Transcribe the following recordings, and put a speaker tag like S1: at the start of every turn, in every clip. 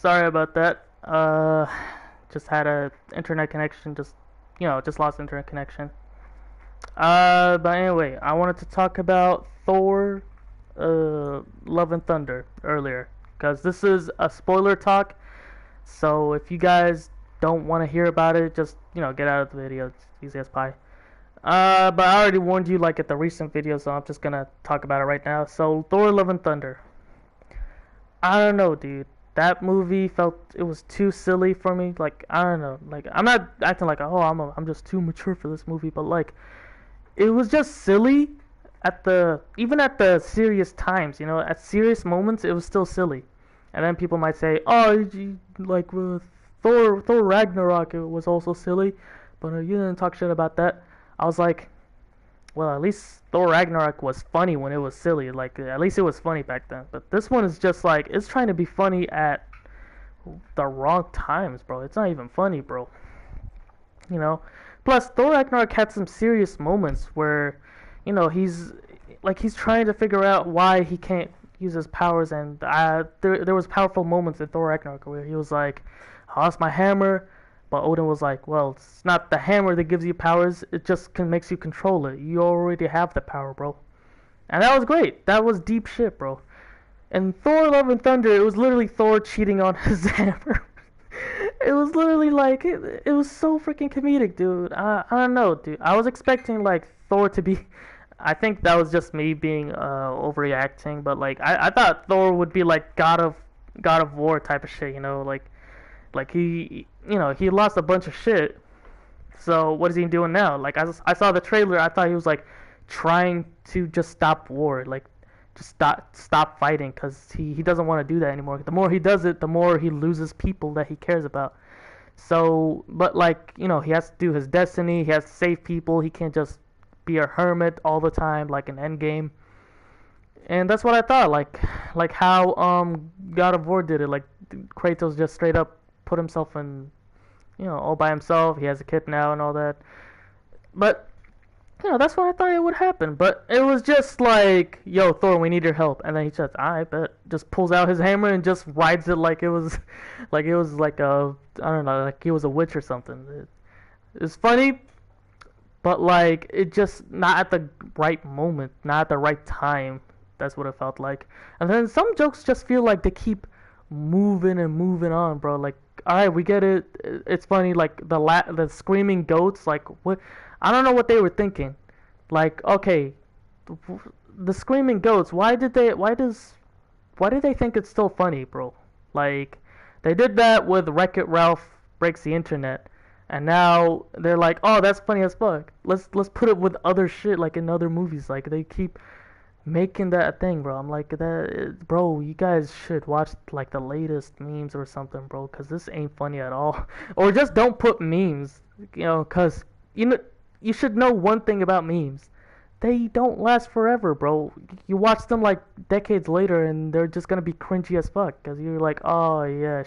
S1: Sorry about that. Just had a internet connection. Just lost internet connection. But anyway, I wanted to talk about Thor, Love and Thunder earlier, because this is a spoiler talk. So if you guys don't want to hear about it, just get out of the video. It's easy as pie. But I already warned you like at the recent video, so I'm just gonna talk about it right now. So Thor: Love and Thunder. I don't know, dude. That movie felt it was too silly for me. Like I don't know. Like I'm not acting like I'm just too mature for this movie, but like it was just silly at the even at the serious times. At serious moments it was still silly. And then people might say, oh, like with Thor Ragnarok it was also silly, but you didn't talk shit about that. I was like, well, at least Thor Ragnarok was funny when it was silly. Like, at least it was funny back then. But this one is just like, it's trying to be funny at the wrong times, bro. It's not even funny, bro. You know? Plus, Thor Ragnarok had some serious moments where, he's trying to figure out why he can't use his powers. And there was powerful moments in Thor Ragnarok where he was like, I lost my hammer. But Odin was like, well, it's not the hammer that gives you powers, it just makes you control it. You already have the power, bro. And that was great. That was deep shit, bro. And Thor Love and Thunder, it was literally Thor cheating on his hammer. It was literally like, it was so freaking comedic, dude. I don't know, dude. I was expecting, like, Thor to be... I think that was just me being overreacting, but, like, I thought Thor would be, like, God of War type of shit, like he lost a bunch of shit. So what is he doing now? Like I saw the trailer, I thought he was like trying to just stop war, like just stop fighting, because he doesn't want to do that anymore. The more he does it, the more he loses people that he cares about. So, but like he has to do his destiny. He has to save people. He can't just be a hermit all the time like an Endgame. And that's what I thought. Like how God of War did it. Like Kratos just straight up put himself in, all by himself. He has a kid now and all that. But, that's what I thought it would happen. But it was just like, yo, Thor, we need your help. And then he just, I bet, just pulls out his hammer and just rides it like it was, like a, I don't know, like he was a witch or something. It was funny, but like, it just, not at the right moment, not at the right time. That's what it felt like. And then some jokes just feel like they keep moving and moving on, bro. Like, all right, we get it. It's funny. Like the screaming goats. Like what? I don't know what they were thinking. Like, okay, the screaming goats. Why did they think it's still funny, bro? Like, they did that with Wreck-It Ralph Breaks the Internet, and now they're like, oh, that's funny as fuck. Let's put it with other shit, like in other movies. Like they keep making that a thing, bro. I'm like, bro, you guys should watch like the latest memes or something, bro, because this ain't funny at all. Or just don't put memes, because you should know one thing about memes. They don't last forever, bro. You watch them like decades later and they're just gonna be cringy as fuck, because you're like, oh yeah,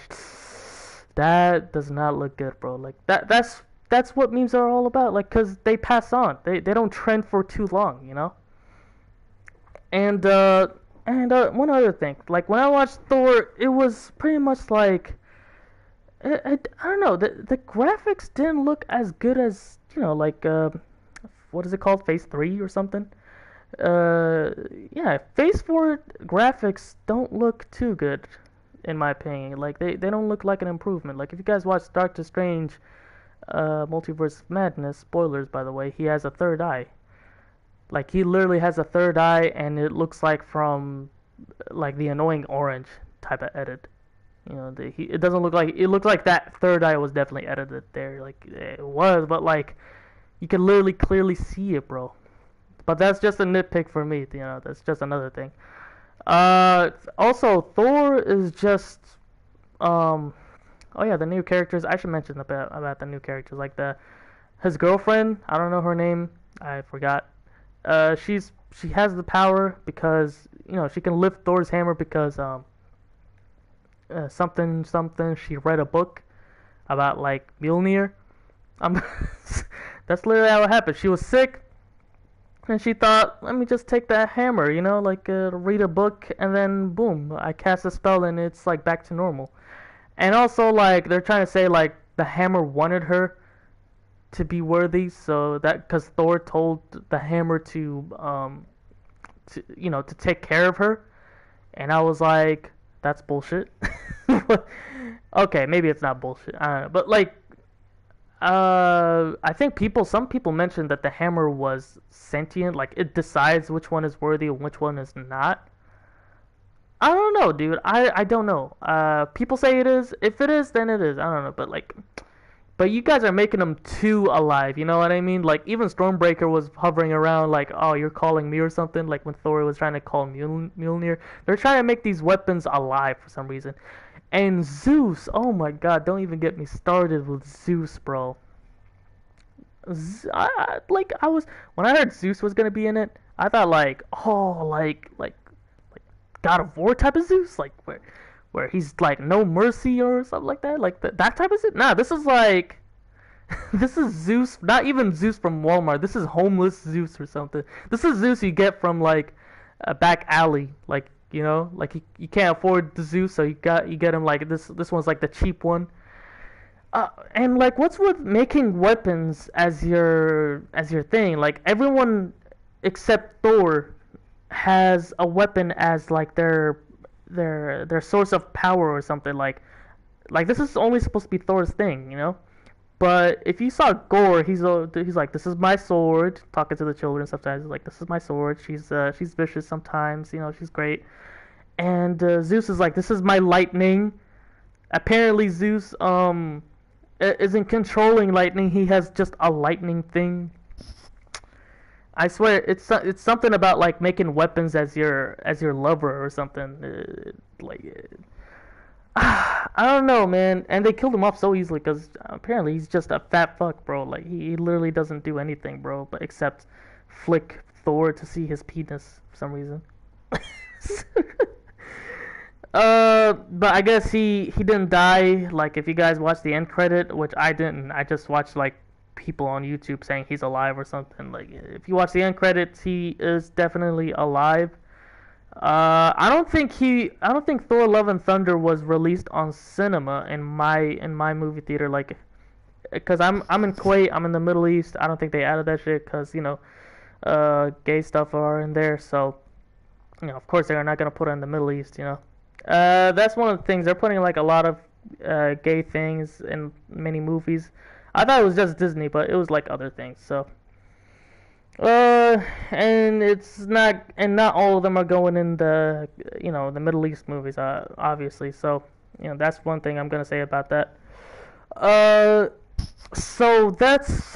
S1: that does not look good, bro. Like that's what memes are all about, like, because they pass on. They don't trend for too long. And one other thing, like when I watched Thor, it was pretty much like I don't know, the graphics didn't look as good as like what is it called, Phase 3 or something. Yeah, Phase 4 graphics don't look too good in my opinion. Like they don't look like an improvement. Like if you guys watch Doctor Strange, Multiverse of Madness, spoilers by the way, he has a third eye. Like he literally has a third eye, and it looks like from like the Annoying Orange type of edit. It doesn't look like it looked like that third eye was definitely edited there. Like it was, but like you can literally clearly see it, bro. But that's just a nitpick for me. That's just another thing. Also Thor is just oh yeah, the new characters. I should mention about the new characters, like his girlfriend. I don't know her name. I forgot. She has the power because she can lift Thor's hammer because something she read a book about like Mjolnir. Um, that's literally how it happened. She was sick, and she thought, let me just take that hammer, like read a book, and then boom, I cast a spell, and it's like back to normal. And also, like, they're trying to say, like, the hammer wanted her to be worthy, so that because Thor told the hammer to take care of her, and I was like, that's bullshit. Okay, maybe it's not bullshit. I don't know, but like, I think some people mentioned that the hammer was sentient, like it decides which one is worthy and which one is not. I don't know, dude. I don't know. People say it is. If it is, then it is. I don't know, but like, but you guys are making them too alive. You know what I mean? Like even Stormbreaker was hovering around, like, oh, you're calling me or something. Like when Thor was trying to call Mjolnir, they're trying to make these weapons alive for some reason. And Zeus, oh my God, don't even get me started with Zeus, bro. Like I was when I heard Zeus was gonna be in it, I thought like, oh, like God of War type of Zeus, like where he's like no mercy or something like that, like that type of Zeus. Nah, this is like this is Zeus, not even Zeus from Walmart. This is homeless Zeus or something. This is Zeus you get from like a back alley, like like you can't afford the Zeus, so you get him like this one's like the cheap one. And like, what's with making weapons as your thing? Like everyone except Thor has a weapon as like their source of power or something. Like this is only supposed to be Thor's thing, you know. But if you saw Gore, he's like, this is my sword, talking to the children sometimes. He's like, this is my sword. She's vicious sometimes, she's great. And Zeus is like, this is my lightning. Apparently Zeus isn't controlling lightning. He has just a lightning thing. I swear, it's something about like making weapons as your lover or something. I don't know, man. And they killed him off so easily because apparently he's just a fat fuck, bro. Like he literally doesn't do anything, bro, but except flick Thor to see his penis for some reason. But I guess he didn't die. Like if you guys watched the end credit, which I didn't, I just watched like people on YouTube saying he's alive or something. Like if you watch the end credits, he is definitely alive. I don't think Thor: Love and Thunder was released on cinema in my movie theater. Like, cause I'm in Kuwait, I'm in the Middle East. I don't think they added that shit, cause gay stuff are in there. So, of course they're not gonna put it in the Middle East. That's one of the things they're putting like a lot of gay things in many movies. I thought it was just Disney, but it was like other things. So, and not all of them are going in the Middle East movies, obviously. So, that's one thing I'm gonna say about that. Uh, so that's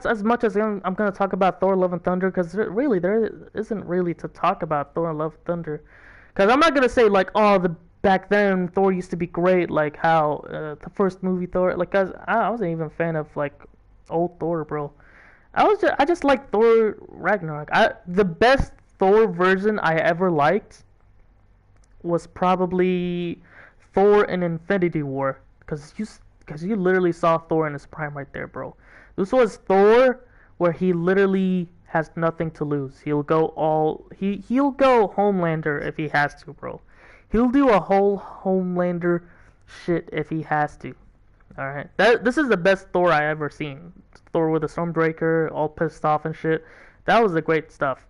S1: as much as I'm gonna talk about Thor: Love and Thunder, because really there isn't really to talk about Thor: Love and Thunder. Because I'm not gonna say like, oh, the back then Thor used to be great, like how the first movie Thor, like, cause I wasn't even a fan of like old Thor, bro. I just like Thor Ragnarok. The best Thor version I ever liked was probably Thor in Infinity War, cause you literally saw Thor in his prime right there, bro. This was Thor where he literally has nothing to lose. He'll go Homelander if he has to, bro. He'll do a whole Homelander shit if he has to. All right, this is the best Thor I ever seen. Thor with a Stormbreaker, all pissed off and shit. That was the great stuff.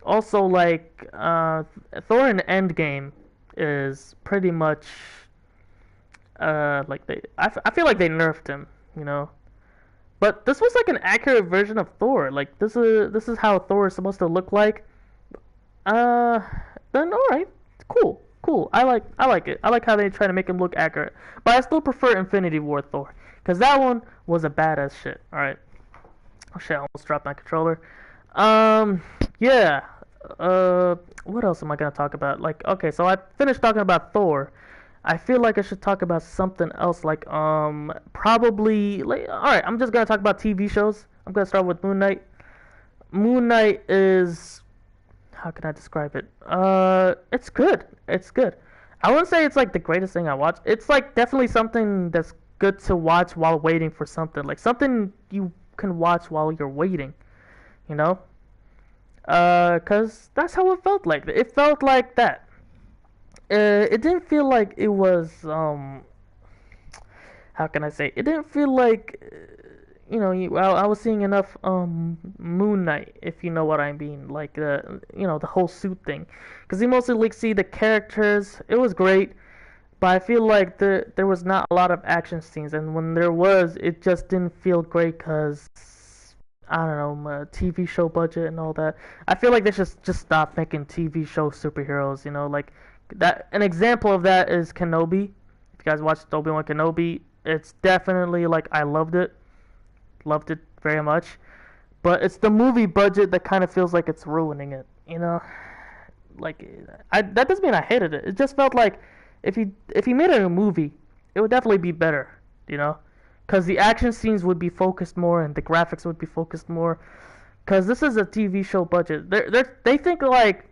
S1: Also, like Thor in Endgame is pretty much like I feel like they nerfed him, But this was like an accurate version of Thor. Like this is how Thor is supposed to look like. Uh, then all right, cool, cool. I like it. I like how they try to make him look accurate. But I still prefer Infinity War Thor, because that one was a badass shit. All right. Oh shit! I almost dropped my controller. Yeah. What else am I gonna talk about? Like, okay, so I finished talking about Thor. I feel like I should talk about something else, like probably like, all right, I'm just gonna talk about TV shows. I'm gonna start with Moon Knight. Moon Knight is, how can I describe it? It's good. It's good. I wouldn't say it's like the greatest thing I watch. It's like definitely something that's good to watch while waiting for something, like something you can watch while you're waiting, you know? 'Cause that's how it felt like. It felt like that. It didn't feel like it was how can I say? It didn't feel like I was seeing enough Moon Knight, if you know what I mean, like the whole suit thing, because you mostly like see the characters. It was great, but I feel like there was not a lot of action scenes, and when there was, it just didn't feel great because I don't know, my TV show budget and all that. I feel like they should just stop making TV show superheroes. Like that. An example of that is Kenobi. If you guys watched Obi-Wan Kenobi, it's definitely like I loved it very much. But it's the movie budget that kind of feels like it's ruining it. Like that doesn't mean I hated it. It just felt like if he made it a movie, it would definitely be better. You know, because the action scenes would be focused more and the graphics would be focused more. Because this is a TV show budget. They think like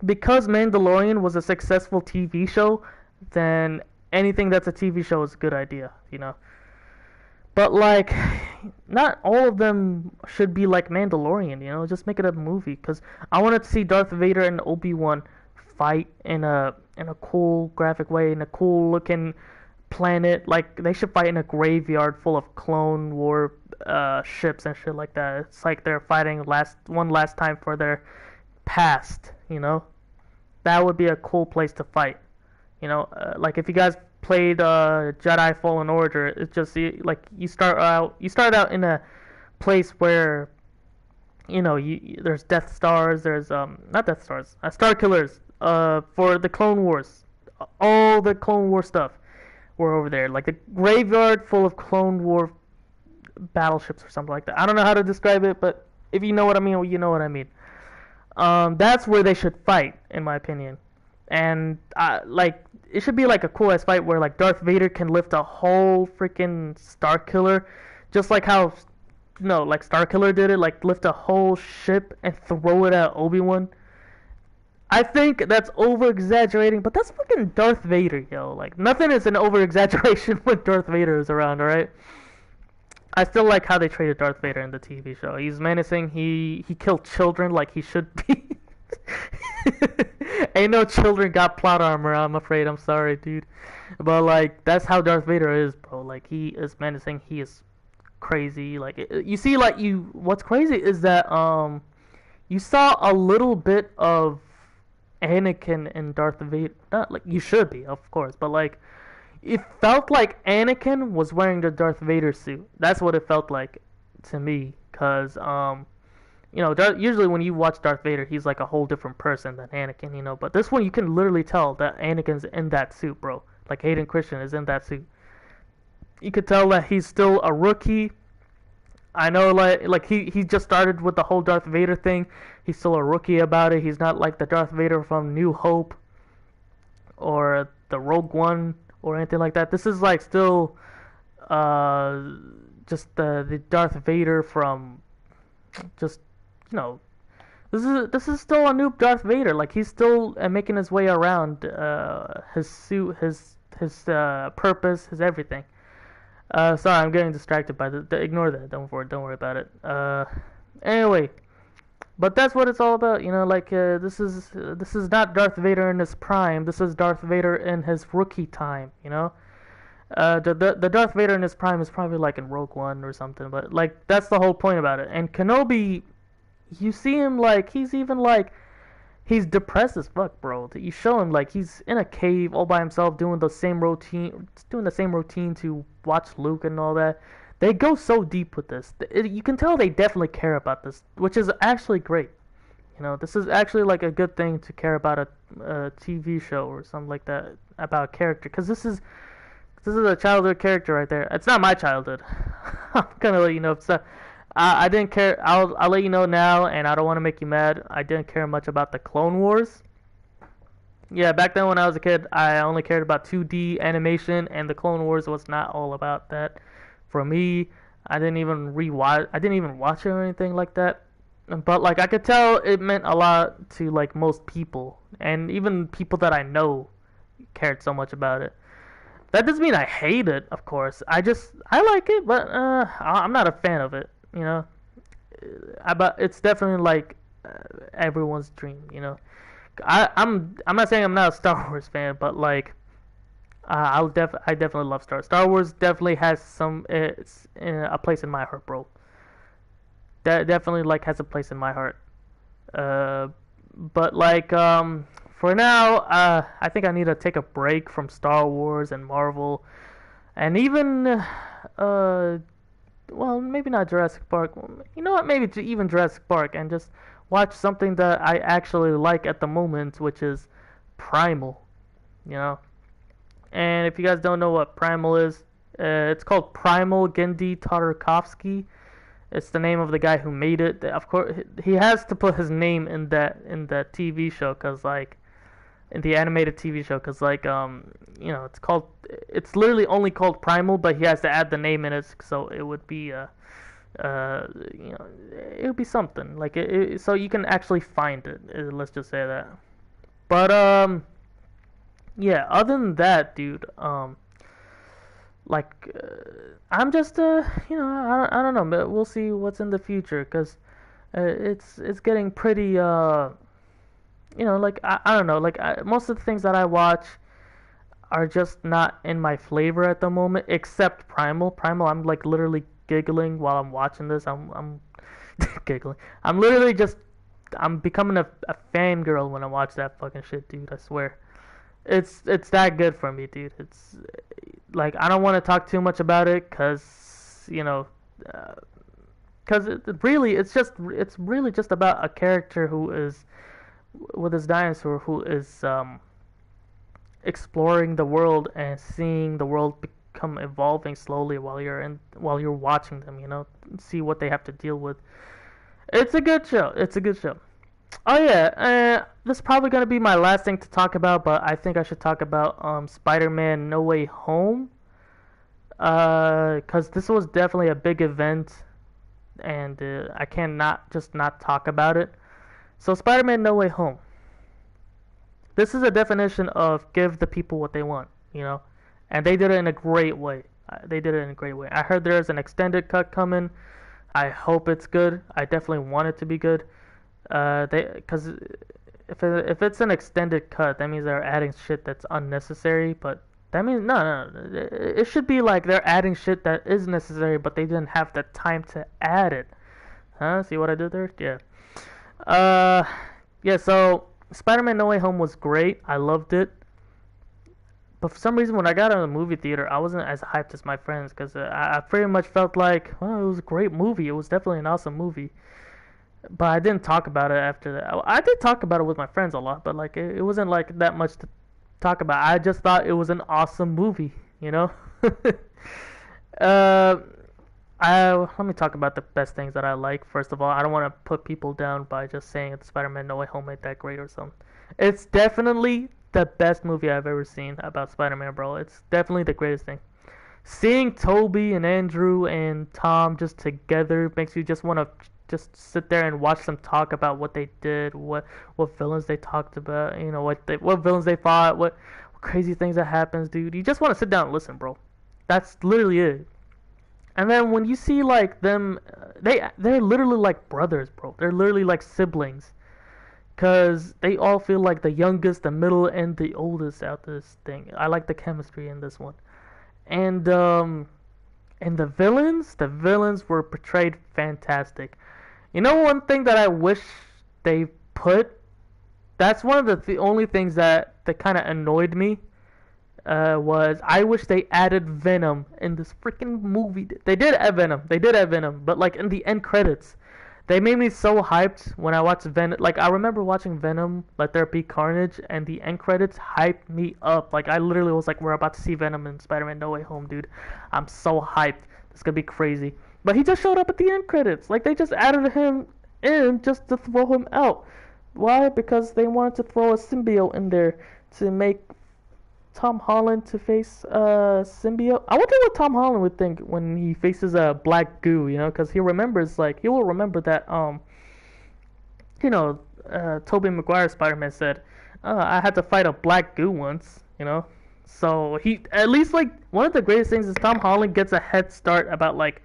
S1: because Mandalorian was a successful TV show, then anything that's a TV show is a good idea. But like, not all of them should be like Mandalorian. Just make it a movie. Cause I wanted to see Darth Vader and Obi-Wan fight in a cool graphic way, in a cool looking planet. Like they should fight in a graveyard full of Clone War ships and shit like that. It's like they're fighting one last time for their past. That would be a cool place to fight. Like if you guys played Jedi Fallen Order, it's just like you start out in a place where there's Death Stars, there's not Death Stars, Star Killers for the Clone Wars, all the Clone War stuff were over there, like the graveyard full of Clone War battleships or something like that. I don't know how to describe it, but if you know what I mean, you know what I mean. That's where they should fight, in my opinion. And like it should be like a cool ass fight where like Darth Vader can lift a whole freaking Star Killer, just like how like Star Killer did it, like lift a whole ship and throw it at Obi-Wan. I think that's over exaggerating, but that's fucking Darth Vader, yo. Like nothing is an over exaggeration when Darth Vader is around, alright? I still like how they treated Darth Vader in the TV show. He's menacing. He killed children like he should be. Ain't no children got plot armor, I'm afraid. I'm sorry, dude. But like that's how Darth Vader is, bro. Like he is menacing. He is crazy. Like you see, like what's crazy is that you saw a little bit of Anakin and Darth Vader. Not like you should be, of course, but like it felt like Anakin was wearing the Darth Vader suit. That's what it felt like to me, cause usually when you watch Darth Vader, he's like a whole different person than Anakin, But this one, you can literally tell that Anakin's in that suit, bro. Like Hayden Christian is in that suit. You could tell that he's still a rookie. I know, like he just started with the whole Darth Vader thing. He's still a rookie about it. He's not like the Darth Vader from New Hope or the Rogue One or anything like that. This is like still just the Darth Vader from just this is still a noob Darth Vader. Like he's still making his way around his suit, his purpose, his everything. Sorry, I'm getting distracted by ignore that. Don't worry about it. Anyway, but that's what it's all about. Like this is not Darth Vader in his prime. This is Darth Vader in his rookie time. The Darth Vader in his prime is probably like in Rogue One or something. But like that's the whole point about it. And Kenobi, you see him like he's depressed as fuck, bro. You show him like he's in a cave all by himself doing the same routine to watch Luke and all that. They go so deep with this. You can tell they definitely care about this, which is actually great. This is actually like a good thing to care about a TV show or something like that about a character, because this is a childhood character right there. It's not my childhood. I'm gonna let you know. It's I didn't care. I'll let you know now, and I don't want to make you mad. I didn't care much about the Clone Wars. Yeah, back then when I was a kid, I only cared about 2D animation, and the Clone Wars was not all about that. For me, I didn't even watch it or anything like that. But like I could tell it meant a lot to like most people, and even people that I know cared so much about it. That doesn't mean I hate it, of course. I like it, but I'm not a fan of it. But it's definitely like everyone's dream. I'm not saying I'm not a Star Wars fan, but like I definitely love Star Wars. Definitely has some it's a place in my heart, bro. That definitely like has a place in my heart. Uh, but like for now, I think I need to take a break from Star Wars and Marvel, and even well, maybe not Jurassic Park. You know what? Maybe even Jurassic Park, and just watch something that I actually like at the moment, which is Primal. You know. And if you guys don't know what Primal is, it's called Primal Gendy Tartakovsky. It's the name of the guy who made it. Of course, he has to put his name in that TV show, cause like in the animated TV show, cause like you know it's literally only called Primal, but he has to add the name in it, so it would be you know it would be something like so you can actually find it. Let's just say that. But yeah. Other than that, dude, like I'm just you know I don't know, but we'll see what's in the future, cause it's getting pretty you know like I don't know like most of the things that I watch are just not in my flavor at the moment, except Primal. I'm like literally giggling while I'm watching this. I'm giggling. I'm literally just I'm becoming a fangirl when I watch that fucking shit, dude. I swear. It's that good for me, dude. It's like I don't want to talk too much about it, cause you know, cause really it's really just about a character who is with his dinosaur who is exploring the world and seeing the world become evolving slowly while you're watching them. You know, see what they have to deal with. It's a good show. It's a good show. Oh yeah, this is probably gonna be my last thing to talk about, but I think I should talk about Spider-Man: No Way Home, cause this was definitely a big event, and I cannot just not talk about it. So Spider-Man: No Way Home. This is a definition of give the people what they want, you know, and they did it in a great way. They did it in a great way. I heard there's an extended cut coming. I hope it's good. I definitely want it to be good. Because if it's an extended cut, that means they're adding shit that's unnecessary. But that means no. It should be like they're adding shit that is necessary, but they didn't have the time to add it. Huh? See what I did there? Yeah. Uh, yeah. So Spider-Man: No Way Home was great. I loved it. But for some reason, when I got out of the movie theater, I wasn't as hyped as my friends because I pretty much felt like, well, it was a great movie. It was definitely an awesome movie. But I didn't talk about it after that. I did talk about it with my friends a lot, but like it wasn't like that much to talk about. I just thought it was an awesome movie, you know. uh, let me talk about the best things that I like. First of all, I don't want to put people down by just saying that Spider-Man: No Way Home ain't that great or something. It's definitely the best movie I've ever seen about Spider-Man, bro. It's definitely the greatest thing. Seeing Toby and Andrew and Tom just together makes you just want to just sit there and watch them talk about what they did, what villains they talked about, you know, what villains they fought, what crazy things that happens, dude. You just want to sit down and listen, bro. That's literally it. And then when you see like them, they're literally like brothers, bro. They're literally like siblings, cause they all feel like the youngest, the middle, and the oldest out this thing. I like the chemistry in this one, and the villains were portrayed fantastic. You know, one thing that I wish they put. That's one of the only things that kind of annoyed me. Was I wish they added Venom in this freaking movie. They did add Venom. They did add Venom, but like in the end credits, they made me so hyped when I watched Venom. Like I remember watching Venom, Let There Be Carnage, and the end credits hyped me up. Like I literally was like, we're about to see Venom in Spider-Man: No Way Home, dude. I'm so hyped. It's gonna be crazy. But he just showed up at the end credits. Like they just added him in just to throw him out. Why? Because they wanted to throw a symbiote in there to make Tom Holland to face symbiote. I wonder what Tom Holland would think when he faces a black goo, you know, because he remembers like he will remember that you know, Tobey Maguire Spider-Man said, I had to fight a black goo once, you know. So he at least like one of the greatest things is Tom Holland gets a head start about like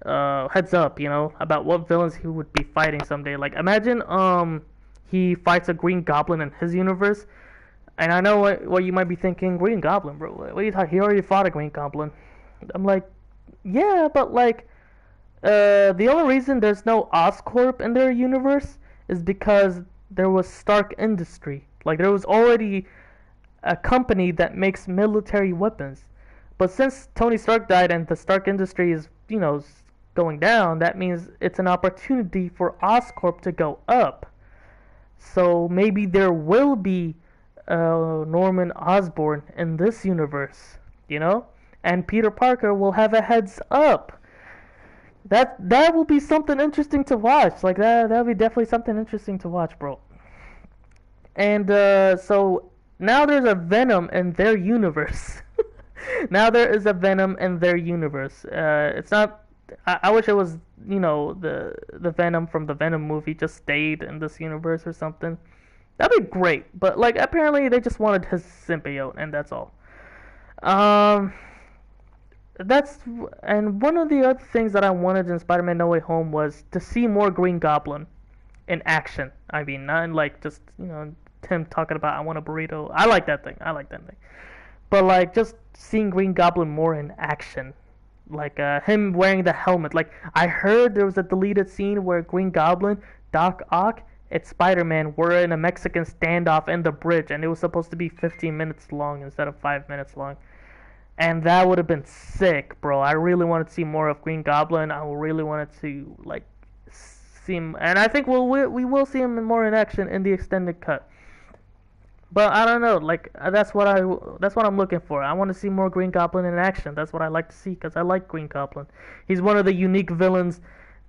S1: heads up, you know, about what villains he would be fighting someday. Like imagine he fights a Green Goblin in his universe. And I know what you might be thinking, Green Goblin, bro. What are you talking? He already fought a Green Goblin. I'm like, yeah, but like, the only reason there's no Oscorp in their universe is because there was Stark Industry. Like there was already a company that makes military weapons. But since Tony Stark died and the Stark Industry is, going down, that means it's an opportunity for Oscorp to go up. So maybe there will be Norman Osborn in this universe, and Peter Parker will have a heads up. That will be something interesting to watch. Like that'll be definitely something interesting to watch, bro. And so now there's a Venom in their universe. Now there is a Venom in their universe. It's not. I wish it was, the Venom from the Venom movie just stayed in this universe or something. That'd be great. But like apparently they just wanted his symbiote and that's all. Um, that's and one of the other things that I wanted in Spider-Man No Way Home was to see more Green Goblin in action. I mean, not like just Tim talking about I want a burrito. I like that thing. But like just seeing Green Goblin more in action, like him wearing the helmet. Like I heard there was a deleted scene where Green Goblin, Doc Ock, and Spider-Man were in a Mexican standoff in the bridge, and it was supposed to be 15 minutes long instead of 5 minutes long. And that would have been sick, bro. I really wanted to see more of Green Goblin. I really wanted to like see him, and I think we will see him more in action in the extended cut. But I don't know, like that's what I'm looking for. I want to see more Green Goblin in action. That's what I like to see because I like Green Goblin. He's one of the unique villains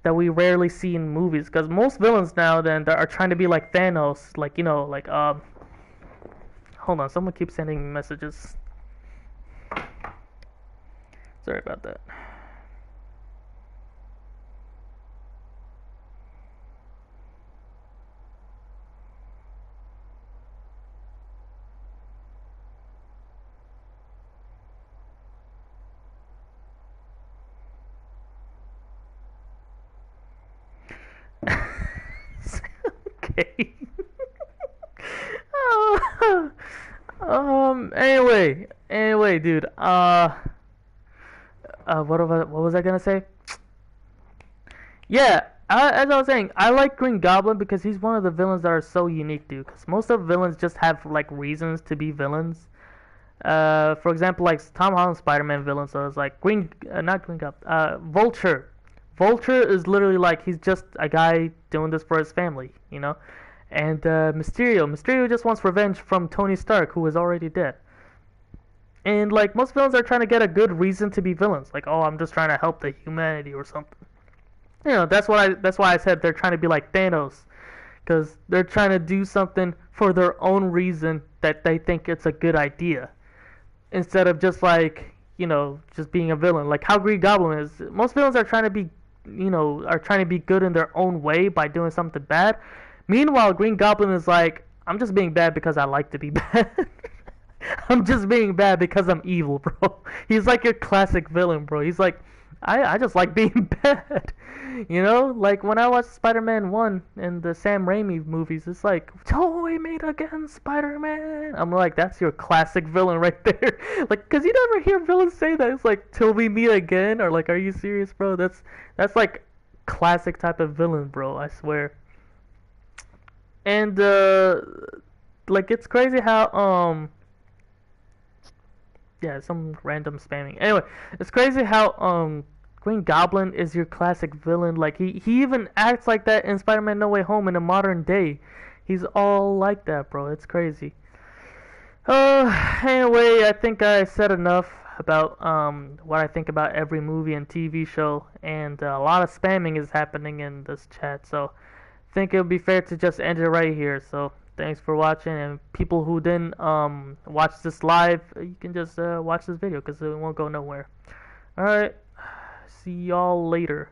S1: that we rarely see in movies. Because most villains now then are trying to be like Thanos, like Hold on, someone keeps sending me messages. Sorry about that. Okay. Anyway, dude. What was I gonna say? Yeah, as I was saying, I like Green Goblin because he's one of the villains that are so unique, dude. Because most of the villains just have like reasons to be villains. For example, like Tom Holland Spider-Man villain, so it's like not Green Goblin, Vulture. Vulture is literally like he's just a guy doing this for his family. And Mysterio just wants revenge from Tony Stark, who is already dead. And like most villains are trying to get a good reason to be villains, like I'm just trying to help the humanity or something. That's why I said they're trying to be like Thanos, because they're trying to do something for their own reason that they think it's a good idea, instead of just like just being a villain. Like how Green Goblin is. Most villains are trying to be good in their own way by doing something bad. Meanwhile, Green Goblin is like, I'm just being bad because I like to be bad. I'm just being bad because I'm evil, bro. He's like your classic villain, bro. He's like, I just like being bad. Like when I watched Spider-Man 1 and the Sam Raimi movies, it's like, toy made again, Spider-Man. I'm like, that's your classic villain right there. Like, cause you never hear villains say that. It's like, till we meet again, or like, are you serious, bro? That's like classic type of villain, bro. I swear. And like it's crazy how yeah, some random spamming. Anyway, it's crazy how Green Goblin is your classic villain. Like he even acts like that in Spider-Man No Way Home in the modern day. He's all like that, bro. It's crazy. Anyway, I think I said enough about what I think about every movie and TV show, and a lot of spamming is happening in this chat. So I think it would be fair to just end it right here. So thanks for watching, and people who didn't watch this live, you can just watch this video because it won't go nowhere. Alright, see y'all later.